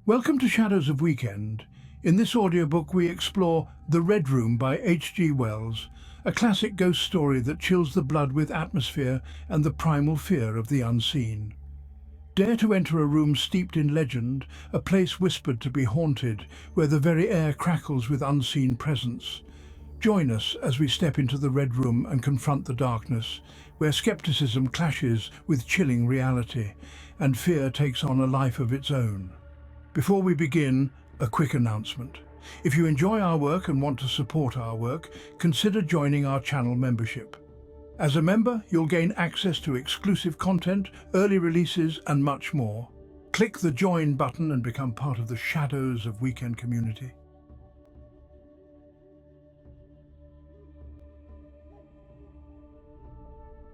Welcome to Shadows of Weekend. In this audiobook we explore The Red Room by H.G. Wells, a classic ghost story that chills the blood with atmosphere and the primal fear of the unseen. Dare to enter a room steeped in legend, a place whispered to be haunted, where the very air crackles with unseen presence. Join us as we step into the Red Room and confront the darkness, where skepticism clashes with chilling reality, and fear takes on a life of its own. Before we begin, a quick announcement. If you enjoy our work and want to support our work, consider joining our channel membership. As a member, you'll gain access to exclusive content, early releases, and much more. Click the Join button and become part of the Shadows of Weekend community.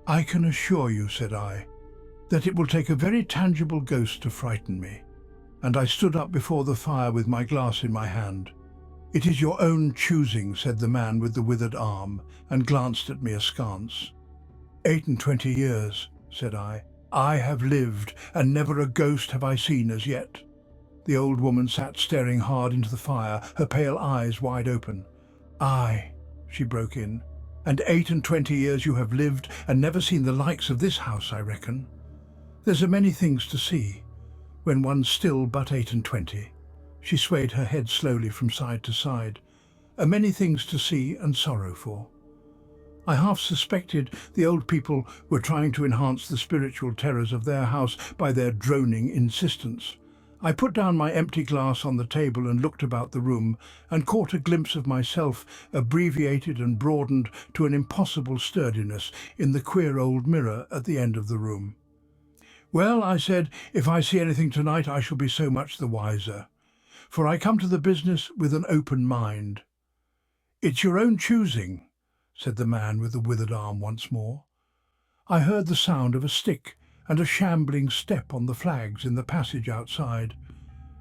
"I can assure you," said I, "that it will take a very tangible ghost to frighten me." And I stood up before the fire with my glass in my hand. "It is your own choosing," said the man with the withered arm, and glanced at me askance. 28 years," said I have lived, and never a ghost have I seen as yet." The old woman sat staring hard into the fire, her pale eyes wide open. "Aye," she broke in, "and 28 years you have lived, and never seen the likes of this house, I reckon. There's a many things to see, when one's still but 28. She swayed her head slowly from side to side. "A many things to see and sorrow for." I half suspected the old people were trying to enhance the spiritual terrors of their house by their droning insistence. I put down my empty glass on the table and looked about the room, and caught a glimpse of myself, abbreviated and broadened to an impossible sturdiness, in the queer old mirror at the end of the room. "Well," I said, "if I see anything tonight I shall be so much the wiser, for I come to the business with an open mind." "It's your own choosing," said the man with the withered arm once more. I heard the sound of a stick and a shambling step on the flags in the passage outside,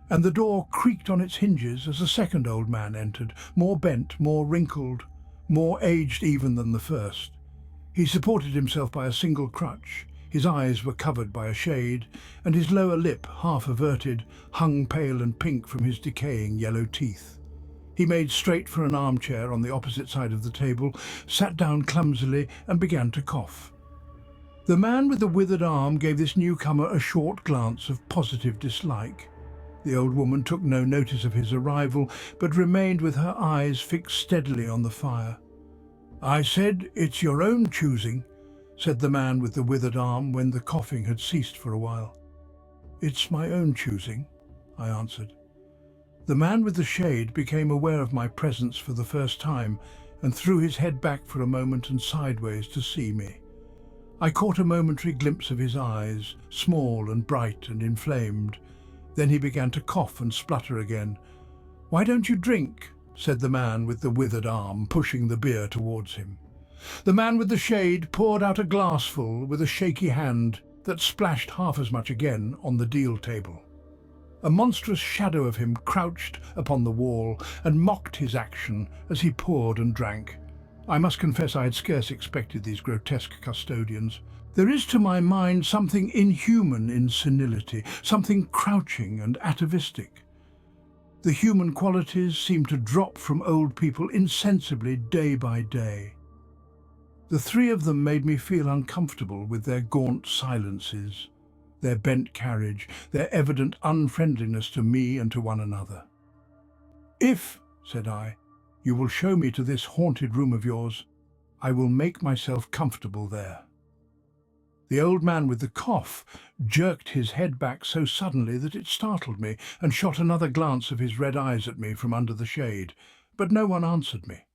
and the door creaked on its hinges as a second old man entered, more bent, more wrinkled, more aged even than the first. He supported himself by a single crutch. His eyes were covered by a shade, and his lower lip, half averted, hung pale and pink from his decaying yellow teeth. He made straight for an armchair on the opposite side of the table, sat down clumsily, and began to cough. The man with the withered arm gave this newcomer a short glance of positive dislike. The old woman took no notice of his arrival, but remained with her eyes fixed steadily on the fire. "I said, it's your own choosing," said the man with the withered arm when the coughing had ceased for a while. "It's my own choosing," I answered. The man with the shade became aware of my presence for the first time, and threw his head back for a moment and sideways to see me. I caught a momentary glimpse of his eyes, small and bright and inflamed. Then he began to cough and splutter again. "Why don't you drink?" said the man with the withered arm, pushing the beer towards him. The man with the shade poured out a glassful with a shaky hand that splashed half as much again on the deal table. A monstrous shadow of him crouched upon the wall and mocked his action as he poured and drank. I must confess I had scarce expected these grotesque custodians. There is to my mind something inhuman in senility, something crouching and atavistic. The human qualities seem to drop from old people insensibly day by day. The three of them made me feel uncomfortable with their gaunt silences, their bent carriage, their evident unfriendliness to me and to one another. "If," said I, "you will show me to this haunted room of yours, I will make myself comfortable there." The old man with the cough jerked his head back so suddenly that it startled me, and shot another glance of his red eyes at me from under the shade, but no one answered me.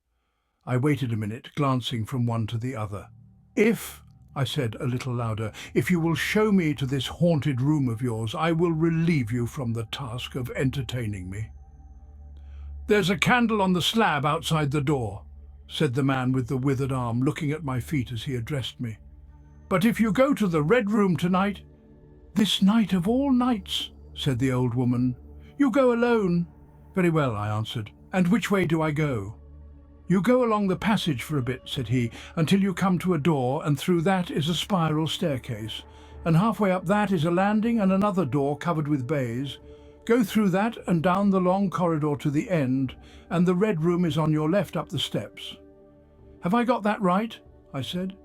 I waited a minute, glancing from one to the other. "If," I said a little louder, "if you will show me to this haunted room of yours, I will relieve you from the task of entertaining me." "There's a candle on the slab outside the door," said the man with the withered arm, looking at my feet as he addressed me. "But if you go to the Red Room tonight—" "This night of all nights," said the old woman. "You go alone." "Very well," I answered. "And which way do I go?" "You go along the passage for a bit," said he, "until you come to a door, and through that is a spiral staircase, and halfway up that is a landing and another door covered with baize. Go through that and down the long corridor to the end, and the red room is on your left up the steps. Have I got that right? I said,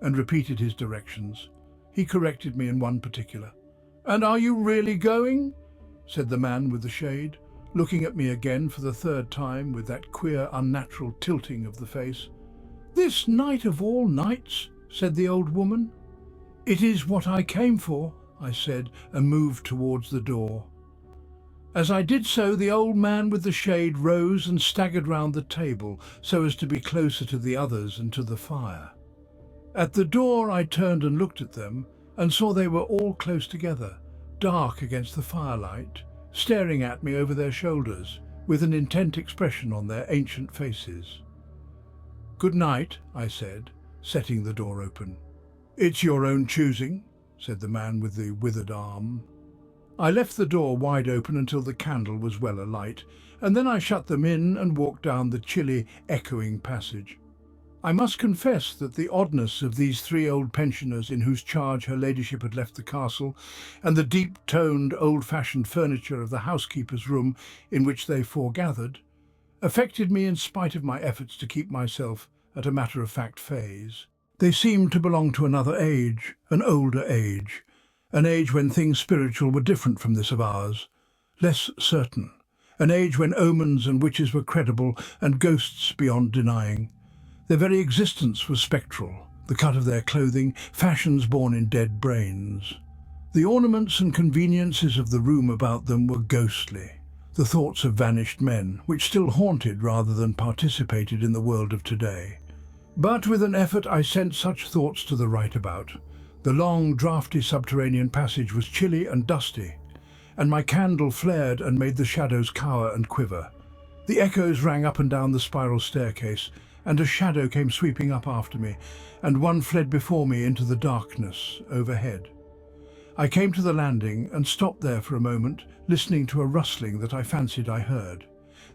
and repeated his directions. He corrected me in one particular. And are you really going? Said the man with the shade, looking at me again for the third time with that queer, unnatural tilting of the face. This night of all nights, said the old woman. It is what I came for, I said, and moved towards the door. As I did so, the old man with the shade rose and staggered round the table so as to be closer to the others and to the fire. At the door I turned and looked at them and saw they were all close together, dark against the firelight, staring at me over their shoulders with an intent expression on their ancient faces. Good night, I said, setting the door open. It's your own choosing, said the man with the withered arm. I left the door wide open until the candle was well alight, and then I shut them in and walked down the chilly, echoing passage. I must confess that the oddness of these three old pensioners in whose charge her ladyship had left the castle, and the deep-toned, old-fashioned furniture of the housekeeper's room in which they foregathered, affected me in spite of my efforts to keep myself at a matter-of-fact phase. They seemed to belong to another age, an older age, an age when things spiritual were different from this of ours, less certain, an age when omens and witches were credible and ghosts beyond denying. Their very existence was spectral, the cut of their clothing, fashions born in dead brains. The ornaments and conveniences of the room about them were ghostly, the thoughts of vanished men, which still haunted rather than participated in the world of today. But with an effort I sent such thoughts to the right about. The long, draughty subterranean passage was chilly and dusty, and my candle flared and made the shadows cower and quiver. The echoes rang up and down the spiral staircase, and a shadow came sweeping up after me, and one fled before me into the darkness overhead. I came to the landing and stopped there for a moment, listening to a rustling that I fancied I heard.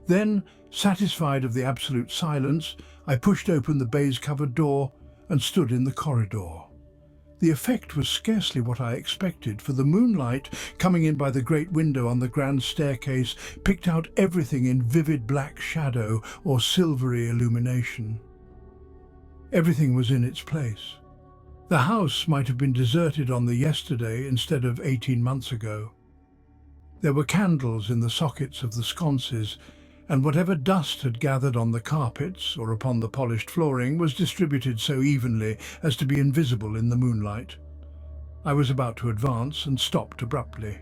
Then, satisfied of the absolute silence, I pushed open the baize-covered door and stood in the corridor. The effect was scarcely what I expected, for the moonlight, coming in by the great window on the grand staircase, picked out everything in vivid black shadow or silvery illumination. Everything was in its place. The house might have been deserted on the yesterday instead of 18 months ago. There were candles in the sockets of the sconces, and whatever dust had gathered on the carpets or upon the polished flooring was distributed so evenly as to be invisible in the moonlight. I was about to advance and stopped abruptly.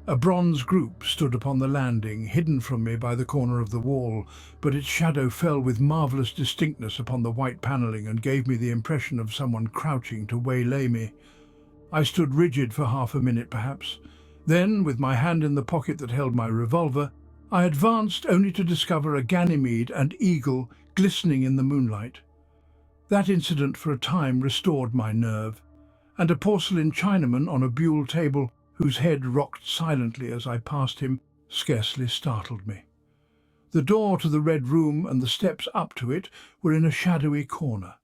A bronze group stood upon the landing, hidden from me by the corner of the wall, but its shadow fell with marvellous distinctness upon the white panelling and gave me the impression of someone crouching to waylay me. I stood rigid for half a minute perhaps. Then, with my hand in the pocket that held my revolver, I advanced only to discover a Ganymede and eagle glistening in the moonlight. That incident for a time restored my nerve, and a porcelain Chinaman on a buhl table, whose head rocked silently as I passed him, scarcely startled me. The door to the red room and the steps up to it were in a shadowy corner.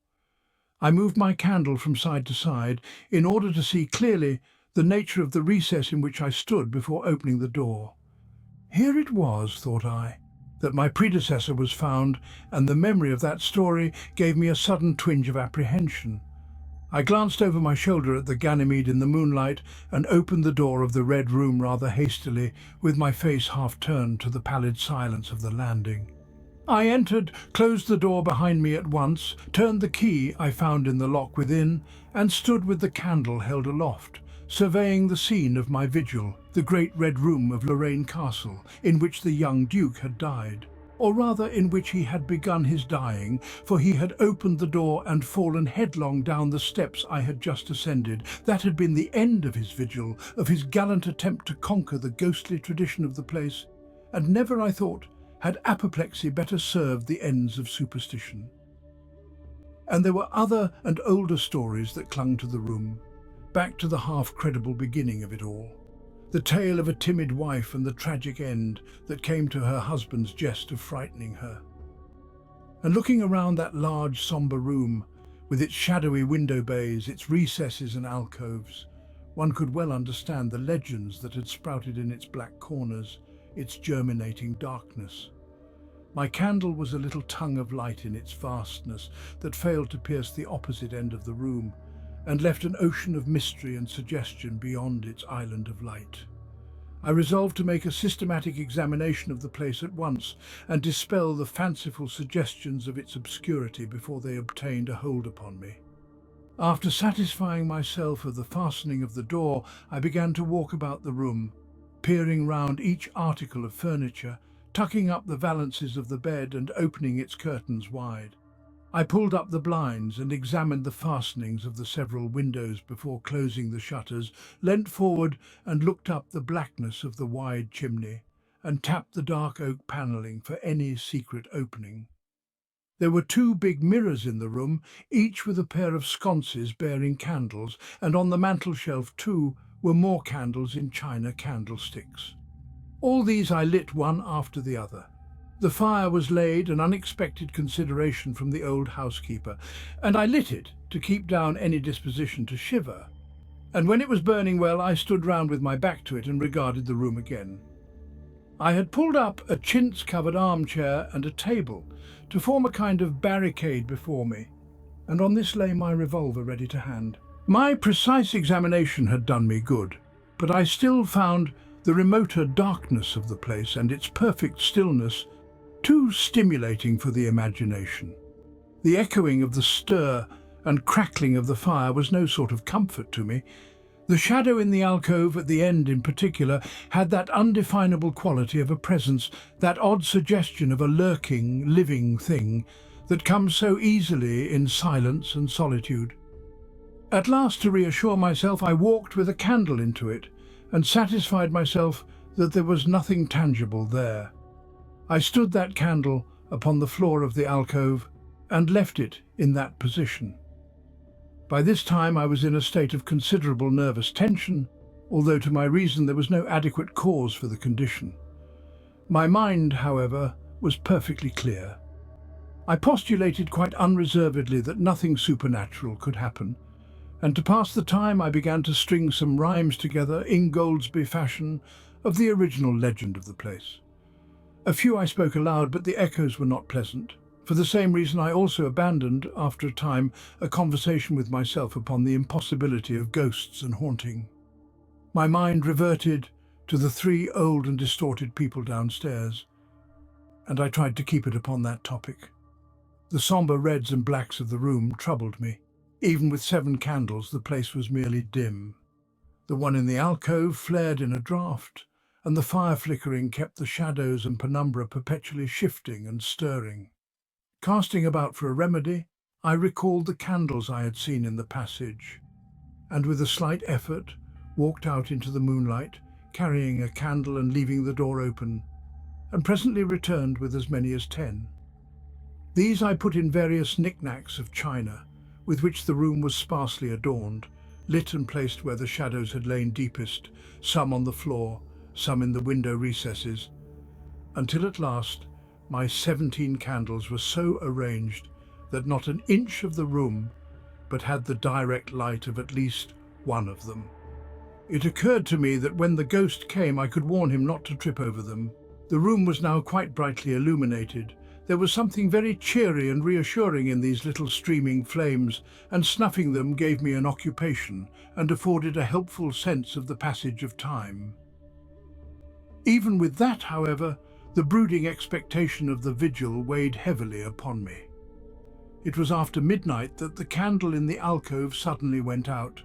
I moved my candle from side to side in order to see clearly the nature of the recess in which I stood before opening the door. Here it was, thought I, that my predecessor was found, and the memory of that story gave me a sudden twinge of apprehension. I glanced over my shoulder at the Ganymede in the moonlight and opened the door of the red room rather hastily, with my face half turned to the pallid silence of the landing. I entered, closed the door behind me at once, turned the key I found in the lock within, and stood with the candle held aloft, surveying the scene of my vigil, the great red room of Lorraine Castle, in which the young Duke had died, or rather in which he had begun his dying, for he had opened the door and fallen headlong down the steps I had just ascended. That had been the end of his vigil, of his gallant attempt to conquer the ghostly tradition of the place, and never, I thought, had apoplexy better served the ends of superstition. And there were other and older stories that clung to the room, back to the half-credible beginning of it all. The tale of a timid wife and the tragic end that came to her husband's jest of frightening her. And looking around that large, sombre room, with its shadowy window bays, its recesses and alcoves, one could well understand the legends that had sprouted in its black corners, its germinating darkness. My candle was a little tongue of light in its vastness that failed to pierce the opposite end of the room, and left an ocean of mystery and suggestion beyond its island of light. I resolved to make a systematic examination of the place at once and dispel the fanciful suggestions of its obscurity before they obtained a hold upon me. After satisfying myself of the fastening of the door, I began to walk about the room, peering round each article of furniture, tucking up the valances of the bed and opening its curtains wide. I pulled up the blinds and examined the fastenings of the several windows before closing the shutters, leant forward and looked up the blackness of the wide chimney, and tapped the dark oak panelling for any secret opening. There were 2 big mirrors in the room, each with a pair of sconces bearing candles, and on the mantel-shelf too were more candles in china candlesticks. All these I lit one after the other. The fire was laid, an unexpected consideration from the old housekeeper, and I lit it to keep down any disposition to shiver. And when it was burning well, I stood round with my back to it and regarded the room again. I had pulled up a chintz-covered armchair and a table to form a kind of barricade before me, and on this lay my revolver ready to hand. My precise examination had done me good, but I still found the remoter darkness of the place and its perfect stillness too stimulating for the imagination. The echoing of the stir and crackling of the fire was no sort of comfort to me. The shadow in the alcove at the end in particular had that undefinable quality of a presence, that odd suggestion of a lurking, living thing that comes so easily in silence and solitude. At last, to reassure myself, I walked with a candle into it and satisfied myself that there was nothing tangible there. I stood that candle upon the floor of the alcove and left it in that position. By this time I was in a state of considerable nervous tension, although to my reason there was no adequate cause for the condition. My mind, however, was perfectly clear. I postulated quite unreservedly that nothing supernatural could happen, and to pass the time I began to string some rhymes together, Ingoldsby fashion, of the original legend of the place. A few I spoke aloud, but the echoes were not pleasant. For the same reason I also abandoned, after a time, a conversation with myself upon the impossibility of ghosts and haunting. My mind reverted to the 3 old and distorted people downstairs, and I tried to keep it upon that topic. The sombre reds and blacks of the room troubled me. Even with 7 candles, the place was merely dim. The one in the alcove flared in a draught, and the fire flickering kept the shadows and penumbra perpetually shifting and stirring. Casting about for a remedy, I recalled the candles I had seen in the passage, and with a slight effort walked out into the moonlight, carrying a candle and leaving the door open, and presently returned with as many as 10. These I put in various knickknacks of china, with which the room was sparsely adorned, lit and placed where the shadows had lain deepest, some on the floor, some in the window recesses, until at last my 17 candles were so arranged that not an inch of the room but had the direct light of at least one of them. It occurred to me that when the ghost came I could warn him not to trip over them. The room was now quite brightly illuminated. There was something very cheery and reassuring in these little streaming flames, and snuffing them gave me an occupation and afforded a helpful sense of the passage of time. Even with that, however, the brooding expectation of the vigil weighed heavily upon me. It was after midnight that the candle in the alcove suddenly went out,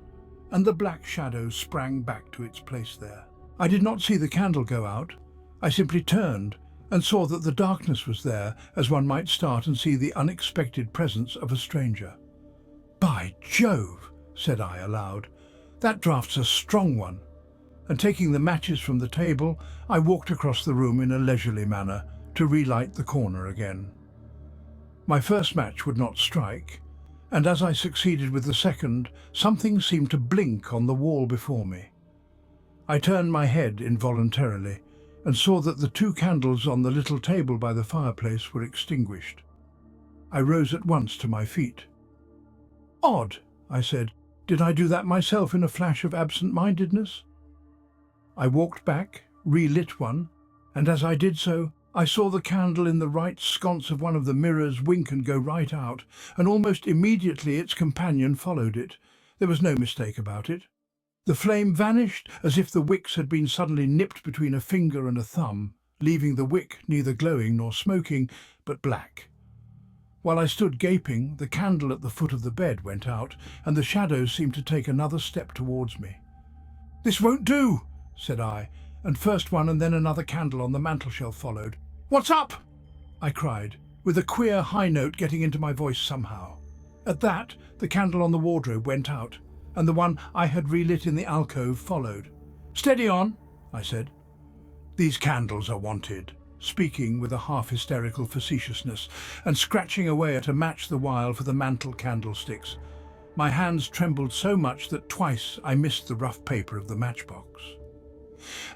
and the black shadow sprang back to its place there. I did not see the candle go out. I simply turned and saw that the darkness was there, as one might start and see the unexpected presence of a stranger. "By Jove," said I aloud, "that draft's a strong one." And taking the matches from the table, I walked across the room in a leisurely manner to relight the corner again. My first match would not strike, and as I succeeded with the second, something seemed to blink on the wall before me. I turned my head involuntarily and saw that the 2 candles on the little table by the fireplace were extinguished. I rose at once to my feet. "Odd," I said, Did I do that myself in a flash of absent-mindedness? I walked back, relit one, and as I did so, I saw the candle in the right sconce of one of the mirrors wink and go right out, and almost immediately its companion followed it. There was no mistake about it. The flame vanished as if the wicks had been suddenly nipped between a finger and a thumb, leaving the wick neither glowing nor smoking, but black. While I stood gaping, the candle at the foot of the bed went out, and the shadows seemed to take another step towards me. "This won't do," said I, and first one and then another candle on the mantelshelf followed. "What's up?" I cried, with a queer high note getting into my voice somehow. At that, the candle on the wardrobe went out, and the one I had relit in the alcove followed. "Steady on," I said. "These candles are wanted," speaking with a half-hysterical facetiousness, and scratching away at a match the while for the mantel candlesticks. My hands trembled so much that twice I missed the rough paper of the matchbox.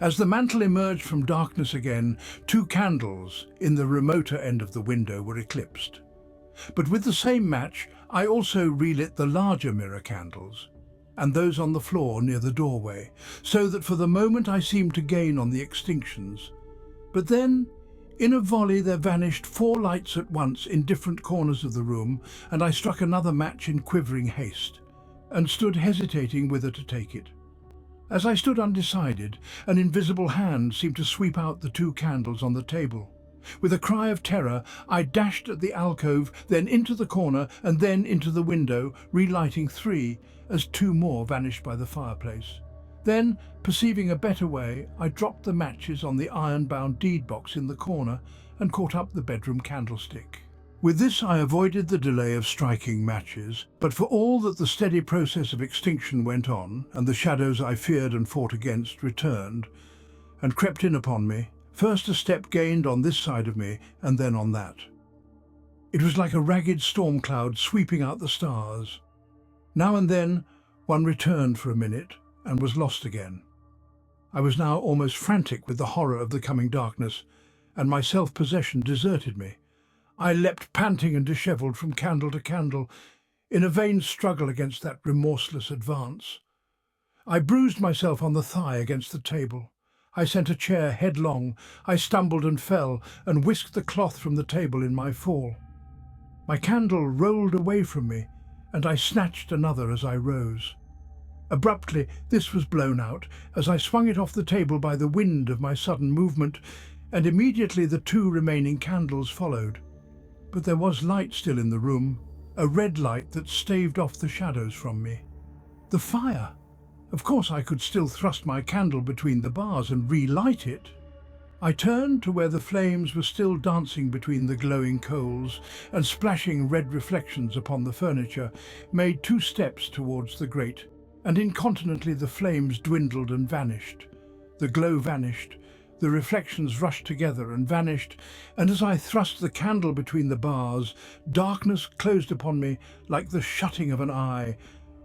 As the mantel emerged from darkness again, 2 candles in the remoter end of the window were eclipsed. But with the same match, I also relit the larger mirror candles, and those on the floor near the doorway, so that for the moment I seemed to gain on the extinctions. But then, in a volley, there vanished 4 lights at once in different corners of the room, and I struck another match in quivering haste, and stood hesitating whether to take it. As I stood undecided, an invisible hand seemed to sweep out the 2 candles on the table. With a cry of terror, I dashed at the alcove, then into the corner, and then into the window, relighting 3, as 2 more vanished by the fireplace. Then, perceiving a better way, I dropped the matches on the iron-bound deed box in the corner and caught up the bedroom candlestick. With this I avoided the delay of striking matches, but for all that the steady process of extinction went on, and the shadows I feared and fought against returned, and crept in upon me, first a step gained on this side of me, and then on that. It was like a ragged storm cloud sweeping out the stars. Now and then one returned for a minute, and was lost again. I was now almost frantic with the horror of the coming darkness, and my self-possession deserted me. I leapt panting and dishevelled from candle to candle, in a vain struggle against that remorseless advance. I bruised myself on the thigh against the table. I sent a chair headlong. I stumbled and fell, and whisked the cloth from the table in my fall. My candle rolled away from me, and I snatched another as I rose. Abruptly, this was blown out, as I swung it off the table by the wind of my sudden movement, and immediately the 2 remaining candles followed. But there was light still in the room, a red light that staved off the shadows from me. The fire! Of course I could still thrust my candle between the bars and relight it. I turned to where the flames were still dancing between the glowing coals and splashing red reflections upon the furniture, made 2 steps towards the grate, and incontinently the flames dwindled and vanished. The glow vanished, the reflections rushed together and vanished, and as I thrust the candle between the bars, darkness closed upon me like the shutting of an eye,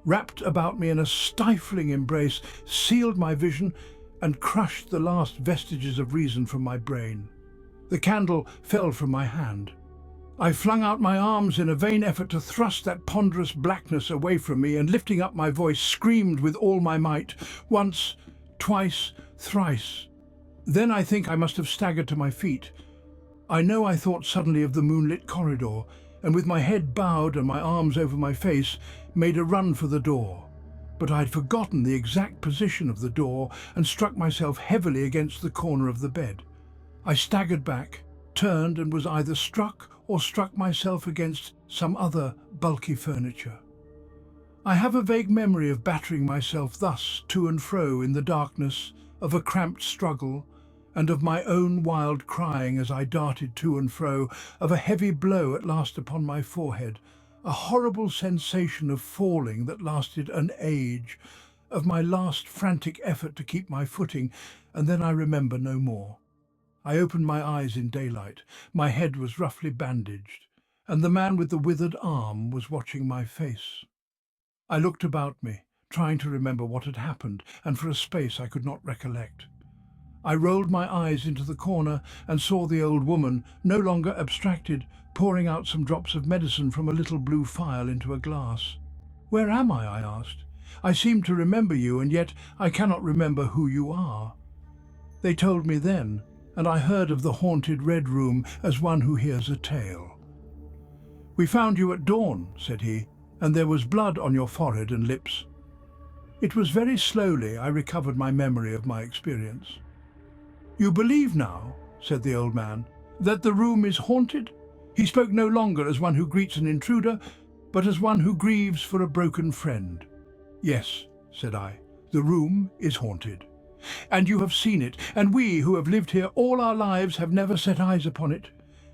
wrapped about me in a stifling embrace, sealed my vision, and crushed the last vestiges of reason from my brain. The candle fell from my hand. I flung out my arms in a vain effort to thrust that ponderous blackness away from me, and lifting up my voice, screamed with all my might, once, twice, thrice. Then I think I must have staggered to my feet. I know I thought suddenly of the moonlit corridor, and with my head bowed and my arms over my face, made a run for the door. But I had forgotten the exact position of the door and struck myself heavily against the corner of the bed. I staggered back, turned, and was either struck or struck myself against some other bulky furniture. I have a vague memory of battering myself thus to and fro in the darkness, of a cramped struggle, and of my own wild crying as I darted to and fro, of a heavy blow at last upon my forehead, a horrible sensation of falling that lasted an age, of my last frantic effort to keep my footing, and then I remember no more. I opened my eyes in daylight. My head was roughly bandaged, and the man with the withered arm was watching my face. I looked about me, trying to remember what had happened, and for a space I could not recollect. I rolled my eyes into the corner and saw the old woman, no longer abstracted, pouring out some drops of medicine from a little blue phial into a glass. "Where am I?" I asked. I seem to remember you, and yet I cannot remember who you are." They told me then, and I heard of the haunted Red Room as one who hears a tale. "We found you at dawn," said he, "and there was blood on your forehead and lips." It was very slowly I recovered my memory of my experience. "You believe now," said the old man, "that the room is haunted?" He spoke no longer as one who greets an intruder, but as one who grieves for a broken friend. "Yes," said I, "the room is haunted. And you have seen it, and we who have lived here all our lives have never set eyes upon it,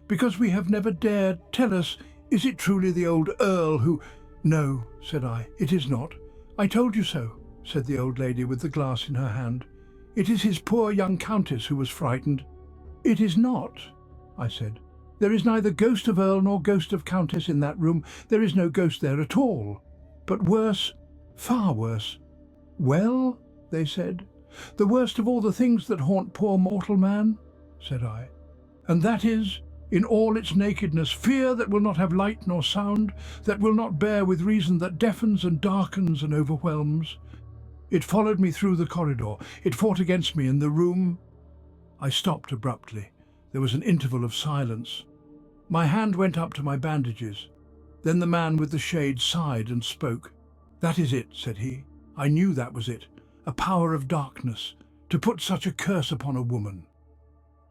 because we have never dared. Tell us, is it truly the old Earl who—" "No," said I, "it is not. I told you so," said the old lady with the glass in her hand. "It is his poor young Countess who was frightened." "It is not," I said. "There is neither ghost of Earl nor ghost of Countess in that room. There is no ghost there at all. But worse, far worse." "Well," they said. "The worst of all the things that haunt poor mortal man," said I. "And that is, in all its nakedness, fear that will not have light nor sound, that will not bear with reason, that deafens and darkens and overwhelms. It followed me through the corridor. It fought against me in the room." I stopped abruptly. There was an interval of silence. My hand went up to my bandages. Then the man with the shade sighed and spoke. "That is it," said he. "I knew that was it. A power of darkness, to put such a curse upon a woman.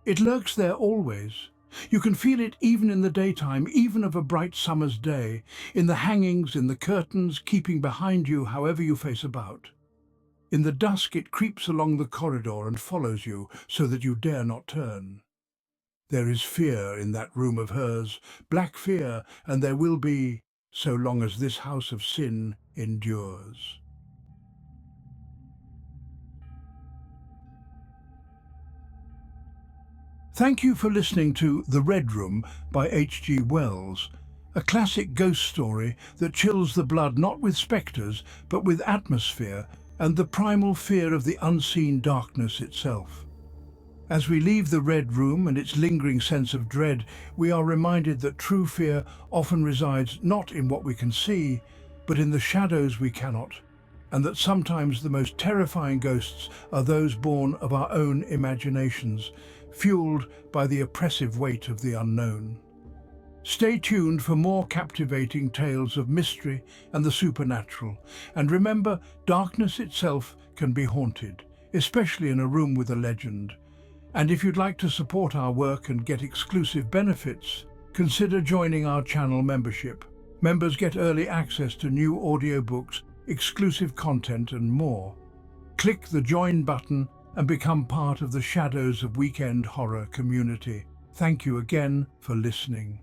It lurks there always. You can feel it even in the daytime, even of a bright summer's day, in the hangings, in the curtains, keeping behind you however you face about. In the dusk it creeps along the corridor and follows you so that you dare not turn. There is fear in that room of hers, black fear, and there will be, so long as this house of sin endures." Thank you for listening to The Red Room by H.G. Wells, a classic ghost story that chills the blood not with spectres but with atmosphere and the primal fear of the unseen darkness itself. As we leave the Red Room and its lingering sense of dread, we are reminded that true fear often resides not in what we can see, but in the shadows we cannot, and that sometimes the most terrifying ghosts are those born of our own imaginations, fueled by the oppressive weight of the unknown. Stay tuned for more captivating tales of mystery and the supernatural, and remember, darkness itself can be haunted, especially in a room with a legend. And if you'd like to support our work and get exclusive benefits, consider joining our channel membership. Members get early access to new audiobooks, exclusive content and more. Click the join button and become part of the Shadows of Weekend Horror community. Thank you again for listening.